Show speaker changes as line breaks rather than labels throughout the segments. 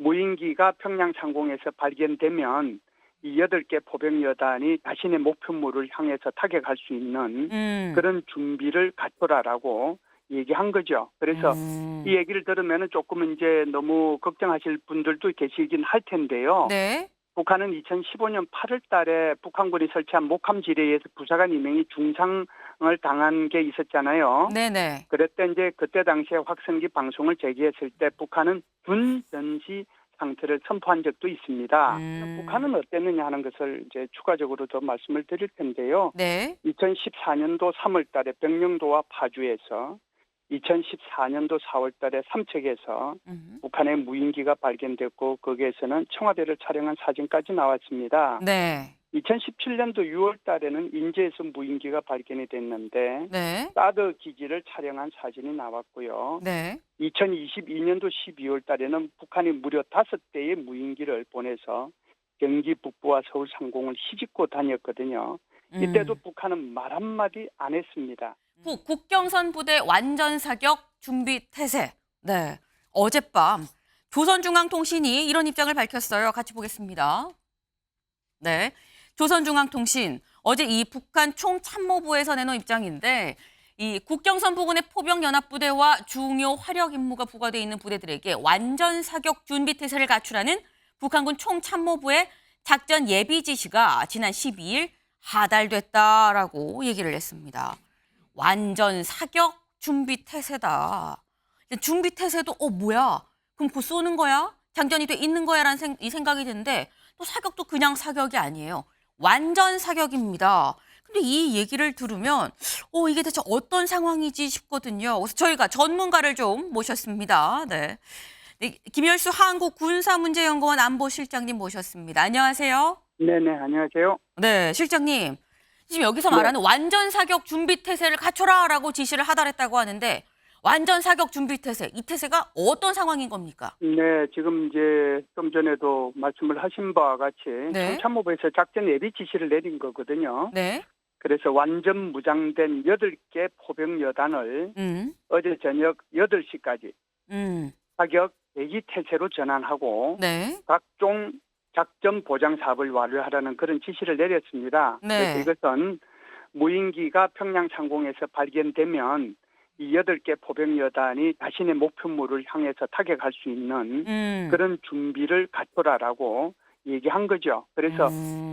무인기가 평양 상공에서 발견되면 이 8개 포병 여단이 자신의 목표물을 향해서 타격할 수 있는 그런 준비를 갖춰라라고 얘기한 거죠. 그래서 이 얘기를 들으면 조금 이제 너무 걱정하실 분들도 계시긴 할 텐데요.
네.
북한은 2015년 8월 달에 북한군이 설치한 목함 지뢰에서 부사관 2명이 중상을 당한 게 있었잖아요.
네네.
그랬을 때 이제 그때 당시에 확성기 방송을 제기했을 때 북한은 준전시 상태를 선포한 적도 있습니다. 북한은 어땠느냐 하는 것을 이제 추가적으로 더 말씀을 드릴 텐데요.
네.
2014년도 3월 달에 병령도와 파주에서 2014년도 4월 달에 삼척에서 북한의 무인기가 발견됐고 거기에서는 청와대를 촬영한 사진까지 나왔습니다.
네.
2017년도 6월 달에는 인제에서 무인기가 발견이 됐는데
네.
사드 기지를 촬영한 사진이 나왔고요.
네.
2022년도 12월 달에는 북한이 무려 5대의 무인기를 보내서 경기 북부와 서울 상공을 휘짓고 다녔거든요. 이때도 북한은 말 한마디 안 했습니다.
국경선 부대 완전 사격 준비 태세. 네. 어젯밤 조선중앙통신이 이런 입장을 밝혔어요. 같이 보겠습니다. 네. 조선중앙통신 어제 이 북한 총참모부에서 내놓은 입장인데 이 국경선 부근의 포병연합부대와 중요 화력 임무가 부과되어 있는 부대들에게 완전 사격 준비 태세를 갖추라는 북한군 총참모부의 작전 예비 지시가 지난 12일 하달됐다라고 얘기를 했습니다. 완전 사격 준비 태세다. 준비 태세도 뭐야? 그럼 곧 쏘는 거야? 장전이 돼 있는 거야라는 이 생각이 드는데 또 사격도 그냥 사격이 아니에요. 완전 사격입니다. 근데 이 얘기를 들으면 이게 대체 어떤 상황이지 싶거든요. 그래서 저희가 전문가를 좀 모셨습니다. 네. 네, 김열수 한국군사문제연구원 안보실장님 모셨습니다. 안녕하세요.
네네, 안녕하세요.
네, 실장님. 지금 여기서 말하는 완전 사격 준비 태세를 갖춰라라고 지시를 하달했다고 하는데 완전 사격 준비 태세, 이 태세가 어떤 상황인 겁니까?
네, 지금 이제 좀 전에도 말씀을 하신 바와 같이
네.
총참모부에서 작전 예비 지시를 내린 거거든요.
네.
그래서 완전 무장된 8개 포병 여단을 어제 저녁 8시까지 사격 대기 태세로 전환하고
네.
각종 작전 보장 사업을 완료하라는 그런 지시를 내렸습니다.
네.
그래서 이것은 무인기가 평양 상공에서 발견되면 이 8개 포병 여단이 자신의 목표물을 향해서 타격할 수 있는 그런 준비를 갖춰라라고 얘기한 거죠. 그래서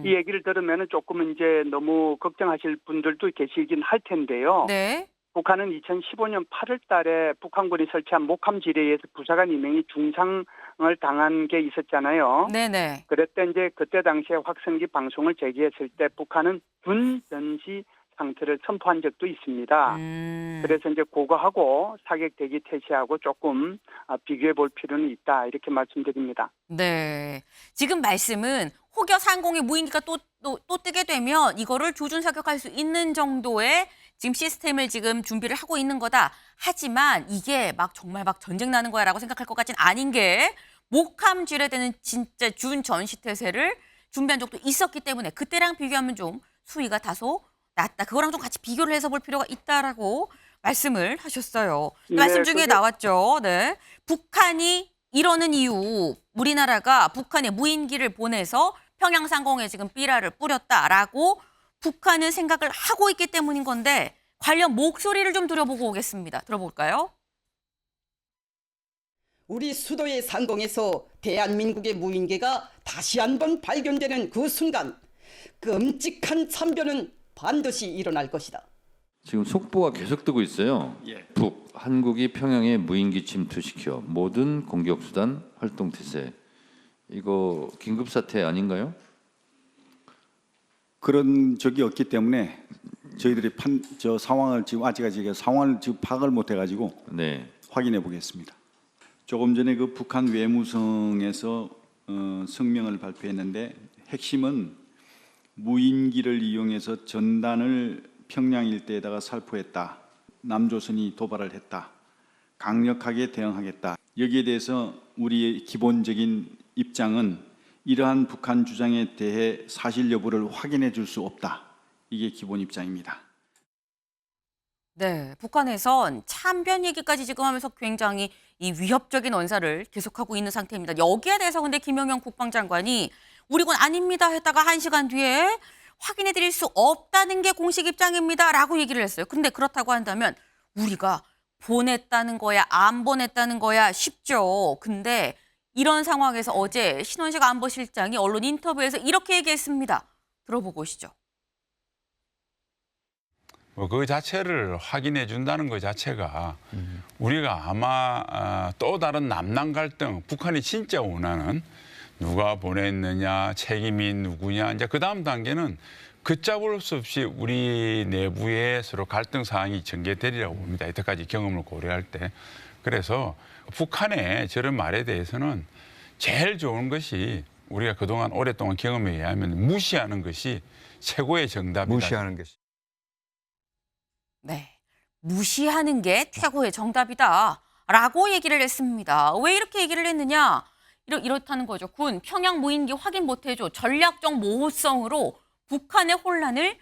이 얘기를 들으면 조금 이제 너무 걱정하실 분들도 계시긴 할 텐데요.
네.
북한은 2015년 8월 달에 북한군이 설치한 목함 지뢰에서 부사관 2명이 중상을 당한 게 있었잖아요.
네네.
그랬을 때 이제 그때 당시에 확성기 방송을 제기했을 때 북한은 준전시 상태를 선포한 적도 있습니다. 그래서 이제 그거하고 사격 대기 태세하고 조금 비교해 볼 필요는 있다 이렇게 말씀드립니다.
네. 지금 말씀은 혹여 상공에 무인기가 또 뜨게 되면 이거를 조준 사격할 수 있는 정도의 지금 시스템을 지금 준비를 하고 있는 거다. 하지만 이게 정말 전쟁 나는 거야라고 생각할 것 같진 아닌 게 목함 지뢰되는 진짜 준전시 태세를 준비한 적도 있었기 때문에 그때랑 비교하면 좀 수위가 다소 낮다. 그거랑 좀 같이 비교를 해서 볼 필요가 있다라고 말씀을 하셨어요.
네,
말씀 중에 나왔죠. 네. 북한이 이러는 이유, 우리나라가 북한에 무인기를 보내서 평양 상공에 지금 삐라를 뿌렸다라고 북한은 생각을 하고 있기 때문인 건데 관련 목소리를 좀 들어보고 오겠습니다. 들어볼까요?
우리 수도의 상공에서 대한민국의 무인기가 다시 한번 발견되는 그 순간 끔찍한 참변은 반드시 일어날 것이다.
지금 속보가 계속 뜨고 있어요. 북, 한국이 평양에 무인기 침투시켜 모든 공격수단 활동 태세. 이거 긴급사태 아닌가요?
그런 적이 없기 때문에 저희들이 상황을 지금 상황을 지금 파악을 못 해가지고
네.
확인해 보겠습니다. 조금 전에 그 북한 외무성에서 성명을 발표했는데 핵심은 무인기를 이용해서 전단을 평양 일대에다가 살포했다. 남조선이 도발을 했다. 강력하게 대응하겠다. 여기에 대해서 우리의 기본적인 입장은 이러한 북한 주장에 대해 사실 여부를 확인해 줄 수 없다. 이게 기본 입장입니다.
네, 북한에선 참변 얘기까지 지금 하면서 굉장히 이 위협적인 언사를 계속하고 있는 상태입니다. 여기에 대해서 근데 김영현 국방장관이 우리 군 아닙니다 했다가 1시간 뒤에 확인해드릴 수 없다는 게 공식 입장입니다라고 얘기를 했어요. 근데 그렇다고 한다면 우리가 보냈다는 거야, 안 보냈다는 거야 쉽죠. 근데 이런 상황에서 어제 신원식 안보실장이 언론 인터뷰에서 이렇게 얘기했습니다. 들어보고 오시죠.
그 자체를 확인해 준다는 것 자체가 우리가 아마 또 다른 남남 갈등, 북한이 진짜 원하는 누가 보냈느냐, 책임이 누구냐, 이제 그 다음 단계는 걷잡을 수 없이 우리 내부에 서로 갈등 사항이 전개되리라고 봅니다. 이때까지 경험을 고려할 때. 그래서 북한의 저런 말에 대해서는 제일 좋은 것이 우리가 그동안 오랫동안 경험에 의하면 무시하는 것이 최고의 정답이다.
무시하는 것이.
네, 무시하는 게 최고의 정답이다라고 얘기를 했습니다. 왜 이렇게 얘기를 했느냐? 이렇다는 거죠. 군 평양 무인기 확인 못해줘. 전략적 모호성으로 북한의 혼란을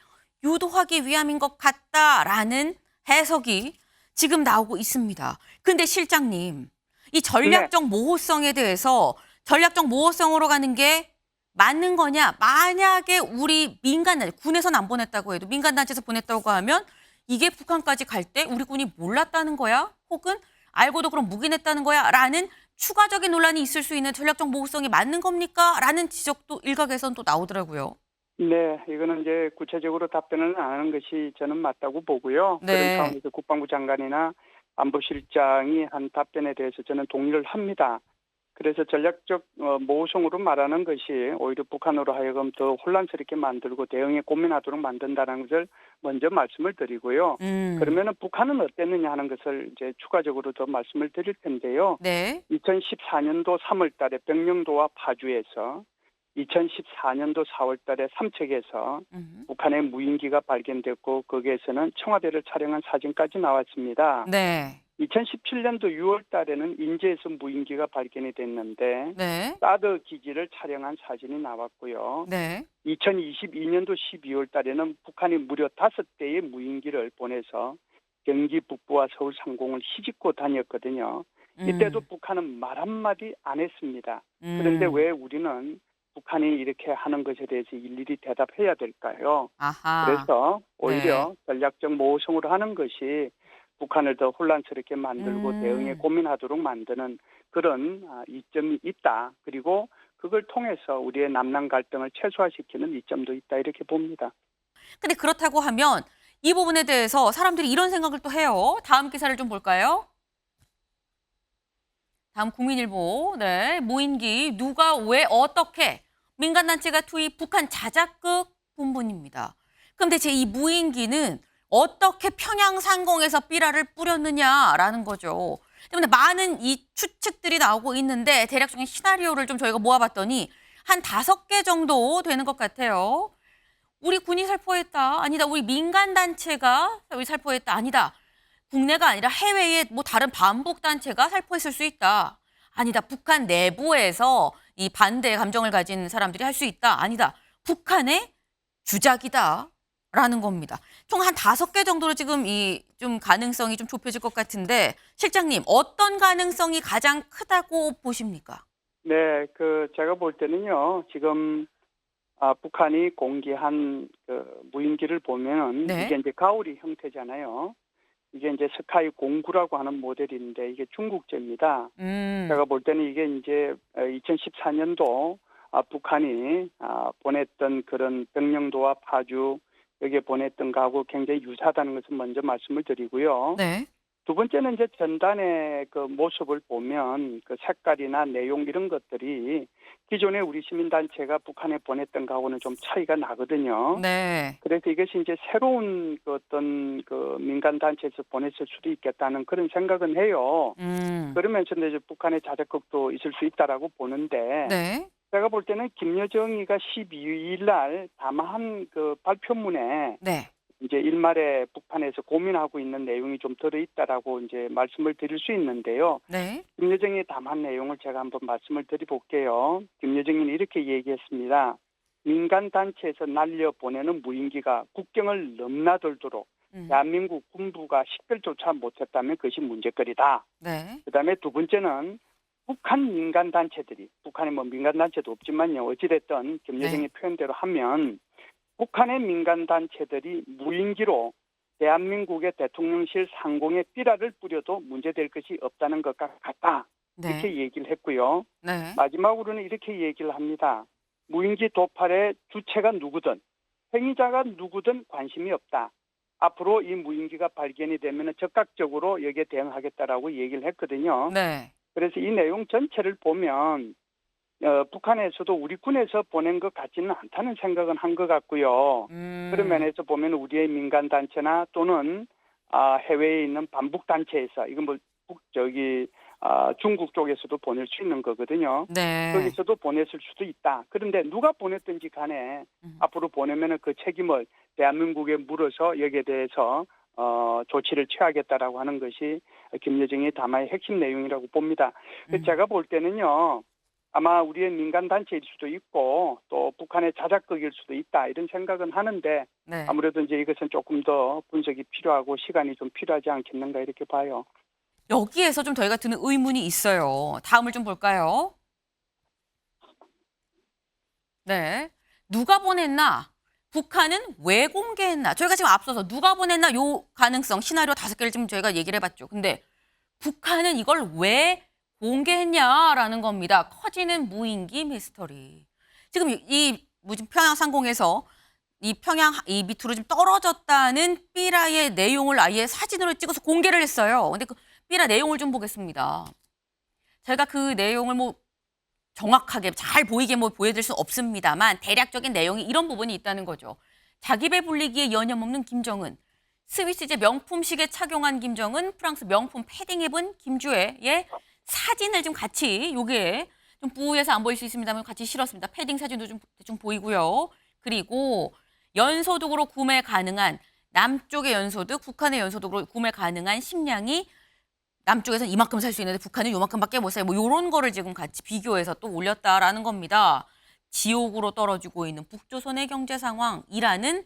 유도하기 위함인 것 같다라는 해석이 지금 나오고 있습니다. 근데 실장님, 이 전략적 모호성에 대해서 전략적 모호성으로 가는 게 맞는 거냐? 만약에 우리 민간단체, 군에서는 안 보냈다고 해도 민간단체에서 보냈다고 하면 이게 북한까지 갈 때 우리 군이 몰랐다는 거야? 혹은 알고도 그럼 묵인했다는 거야? 라는 추가적인 논란이 있을 수 있는 전략적 모호성이 맞는 겁니까? 라는 지적도 일각에서는 또 나오더라고요.
네, 이거는 이제 구체적으로 답변을 안 하는 것이 저는 맞다고 보고요.
네.
그런 차원에서 국방부 장관이나 안보실장이 한 답변에 대해서 저는 동의를 합니다. 그래서 전략적 모호성으로 말하는 것이 오히려 북한으로 하여금 더 혼란스럽게 만들고 대응에 고민하도록 만든다는 것을 먼저 말씀을 드리고요. 그러면은 북한은 어땠느냐 하는 것을 이제 추가적으로 더 말씀을 드릴 텐데요.
네.
2014년도 3월 달에 병영도와 파주에서 2014년도 4월 달에 삼척에서 북한의 무인기가 발견됐고 거기에서는 청와대를 촬영한 사진까지 나왔습니다.
네.
2017년도 6월 달에는 인제에서 무인기가 발견이 됐는데
네.
사드 기지를 촬영한 사진이 나왔고요.
네.
2022년도 12월 달에는 북한이 무려 5대의 무인기를 보내서 경기 북부와 서울 상공을 휘짓고 다녔거든요. 이때도 북한은 말 한마디 안 했습니다. 그런데 왜 우리는 북한이 이렇게 하는 것에 대해서 일일이 대답해야 될까요?
아하.
그래서 오히려
네.
전략적 모호성으로 하는 것이 북한을 더 혼란스럽게 만들고 대응에 고민하도록 만드는 그런 이점이 있다. 그리고 그걸 통해서 우리의 남남 갈등을 최소화시키는 이점도 있다. 이렇게 봅니다.
근데 그렇다고 하면 이 부분에 대해서 사람들이 이런 생각을 또 해요. 다음 기사를 좀 볼까요? 다음 국민일보. 네, 무인기 누가 왜 어떻게 민간단체가 투입 북한 자작극 본분입니다. 그럼 대체 이 무인기는 어떻게 평양 상공에서 삐라를 뿌렸느냐라는 거죠. 때문에 많은 이 추측들이 나오고 있는데 대략적인 시나리오를 좀 저희가 모아봤더니 한 5개 정도 되는 것 같아요. 우리 군이 살포했다. 아니다. 우리 민간단체가 살포했다. 아니다. 국내가 아니라 해외의 뭐 다른 반북단체가 살포했을 수 있다. 아니다. 북한 내부에서 이 반대 감정을 가진 사람들이 할 수 있다. 아니다. 북한의 주작이다. 라는 겁니다. 총 한 5개 정도로 지금 이 좀 가능성이 좀 좁혀질 것 같은데 실장님 어떤 가능성이 가장 크다고 보십니까?
네, 제가 볼 때는요. 지금 북한이 공개한 그 무인기를 보면
네.
이게 이제 가오리 형태잖아요. 이게 이제 스카이 09라고 하는 모델인데 이게 중국제입니다. 제가 볼 때는 이게 이제 2014년도 북한이 보냈던 그런 병영도와 파주 여기에 보냈던 거하고 굉장히 유사하다는 것을 먼저 말씀을 드리고요.
네.
두 번째는 이제 전단의 그 모습을 보면 그 색깔이나 내용 이런 것들이 기존에 우리 시민단체가 북한에 보냈던 거하고는 좀 차이가 나거든요.
네.
그래서 이것이 이제 새로운 그 어떤 그 민간단체에서 보냈을 수도 있겠다는 그런 생각은 해요. 그러면서 이제 북한의 자작극도 있을 수 있다라고 보는데
네.
제가 볼 때는 김여정이가 12일 날 담화한 그 발표문에
네.
이제 일말에 북한에서 고민하고 있는 내용이 좀 들어있다라고 이제 말씀을 드릴 수 있는데요.
네.
김여정이 담한 내용을 제가 한번 말씀을 드려볼게요. 김여정은 이렇게 얘기했습니다. 민간 단체에서 날려 보내는 무인기가 국경을 넘나들도록 대한민국 군부가 식별조차 못했다면 그것이 문제거리다.
네.
그다음에 두 번째는 북한 민간단체들이, 북한에 뭐 민간단체도 없지만요. 어찌됐든 김여정의 표현대로 하면 북한의 민간단체들이 무인기로 대한민국의 대통령실 상공에 삐라를 뿌려도 문제될 것이 없다는 것과 같다. 이렇게
네.
얘기를 했고요.
네.
마지막으로는 이렇게 얘기를 합니다. 무인기 도발의 주체가 누구든 행위자가 누구든 관심이 없다. 앞으로 이 무인기가 발견이 되면 적극적으로 여기에 대응하겠다라고 얘기를 했거든요.
네.
그래서 이 내용 전체를 보면 북한에서도 우리 군에서 보낸 것 같지는 않다는 생각은 한 것 같고요. 그런 면에서 보면 우리의 민간단체나 또는 해외에 있는 반북단체에서 이건 뭐 중국 쪽에서도 보낼 수 있는 거거든요.
네.
거기서도 보냈을 수도 있다. 그런데 누가 보냈든지 간에 앞으로 보내면 그 책임을 대한민국에 물어서 여기에 대해서 조치를 취하겠다라고 하는 것이 김여정의 담화의 핵심 내용이라고 봅니다. 제가 볼 때는요. 아마 우리의 민간단체일 수도 있고 또 북한의 자작극일 수도 있다 이런 생각은 하는데
네.
아무래도 이제 이것은 조금 더 분석이 필요하고 시간이 좀 필요하지 않겠는가 이렇게 봐요.
여기에서 좀 저희가 드는 의문이 있어요. 다음을 좀 볼까요? 네. 누가 보냈나? 북한은 왜 공개했나? 저희가 지금 앞서서 누가 보냈나 요 가능성 시나리오 5개를 지금 저희가 얘기를 해봤죠. 근데 북한은 이걸 왜 공개했냐라는 겁니다. 커지는 무인기 미스터리. 지금 이 평양 상공에서 이 평양 이 밑으로 좀 떨어졌다는 삐라의 내용을 아예 사진으로 찍어서 공개를 했어요. 근데 그 삐라 내용을 좀 보겠습니다. 제가 그 내용을 뭐 정확하게 잘 보이게 뭐 보여드릴 수는 없습니다만 대략적인 내용이 이런 부분이 있다는 거죠. 자기 배 불리기에 여념없는 김정은, 스위스제 명품 시계 착용한 김정은, 프랑스 명품 패딩 입은 김주애의 사진을 좀 같이 요게 좀 부에서 안 보일 수 있습니다만 같이 실었습니다. 패딩 사진도 좀 대충 보이고요. 그리고 연소득으로 구매 가능한 남쪽의 연소득, 북한의 연소득으로 구매 가능한 식량이 남쪽에서는 이만큼 살 수 있는데 북한은 요만큼밖에 못 사요. 뭐 이런 거를 지금 같이 비교해서 또 올렸다라는 겁니다. 지옥으로 떨어지고 있는 북조선의 경제 상황이라는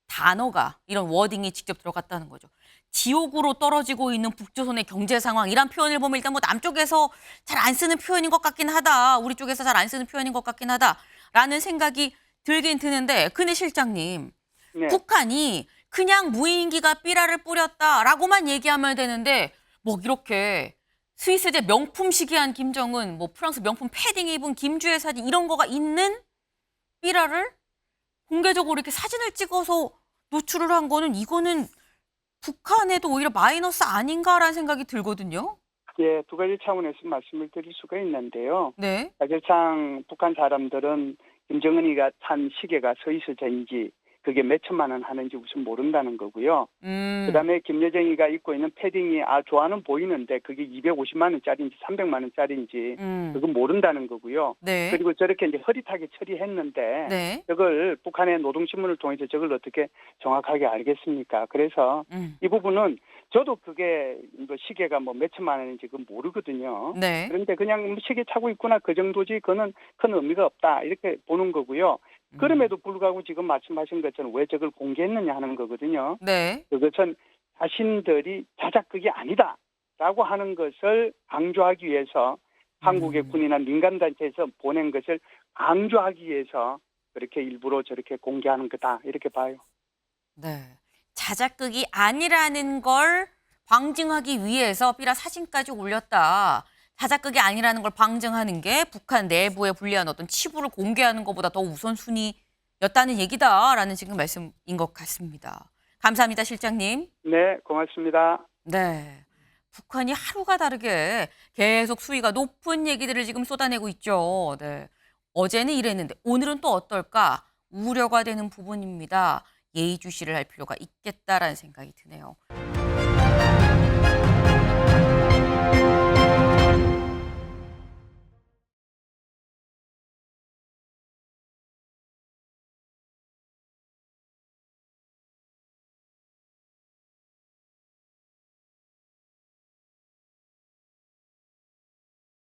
단어가 이런 워딩이 직접 들어갔다는 거죠. 지옥으로 떨어지고 있는 북조선의 경제 상황이란 표현을 보면 일단 뭐 남쪽에서 잘 안 쓰는 표현인 것 같긴 하다. 우리 쪽에서 잘 안 쓰는 표현인 것 같긴 하다라는 생각이 들긴 드는데 근데 실장님
네.
북한이 그냥 무인기가 삐라를 뿌렸다라고만 얘기하면 되는데 뭐 이렇게 스위스제 명품 시기한 김정은, 뭐 프랑스 명품 패딩 입은 김주애 사진 이런 거가 있는 삐라를 공개적으로 이렇게 사진을 찍어서 노출을 한 거는 이거는 북한에도 오히려 마이너스 아닌가라는 생각이 들거든요.
예, 두 가지 차원에서 말씀을 드릴 수가 있는데요.
네.
사실상 북한 사람들은 김정은이가 산 시계가 스위스제인지 그게 몇 천만 원 하는지 우선 모른다는 거고요. 그다음에 김여정이가 입고 있는 패딩이 좋아는 보이는데 그게 250만 원짜리인지 300만 원짜리인지 그건 모른다는 거고요.
네.
그리고 저렇게 이제 흐릿하게 처리했는데
네.
저걸 북한의 노동신문을 통해서 저걸 어떻게 정확하게 알겠습니까? 그래서 이 부분은 저도 그게 뭐 시계가 뭐 몇 천만 원인지 그건 모르거든요.
네.
그런데 그냥 시계 차고 있구나 그 정도지 그거는 큰 의미가 없다 이렇게 보는 거고요. 그럼에도 불구하고 지금 말씀하신 것처럼 왜 저걸 공개했느냐 하는 거거든요.
네.
그것은 자신들이 자작극이 아니다라고 하는 것을 강조하기 위해서 한국의 군이나 민간단체에서 보낸 것을 강조하기 위해서 그렇게 일부러 저렇게 공개하는 거다 이렇게 봐요.
네. 자작극이 아니라는 걸 방증하기 위해서 삐라 사진까지 올렸다. 자작극이 아니라는 걸 방증하는 게 북한 내부에 불리한 어떤 치부를 공개하는 것보다 더 우선순위였다는 얘기다라는 지금 말씀인 것 같습니다. 감사합니다, 실장님.
네, 고맙습니다.
네. 북한이 하루가 다르게 계속 수위가 높은 얘기들을 지금 쏟아내고 있죠. 네. 어제는 이랬는데 오늘은 또 어떨까? 우려가 되는 부분입니다. 예의주시를 할 필요가 있겠다라는 생각이 드네요.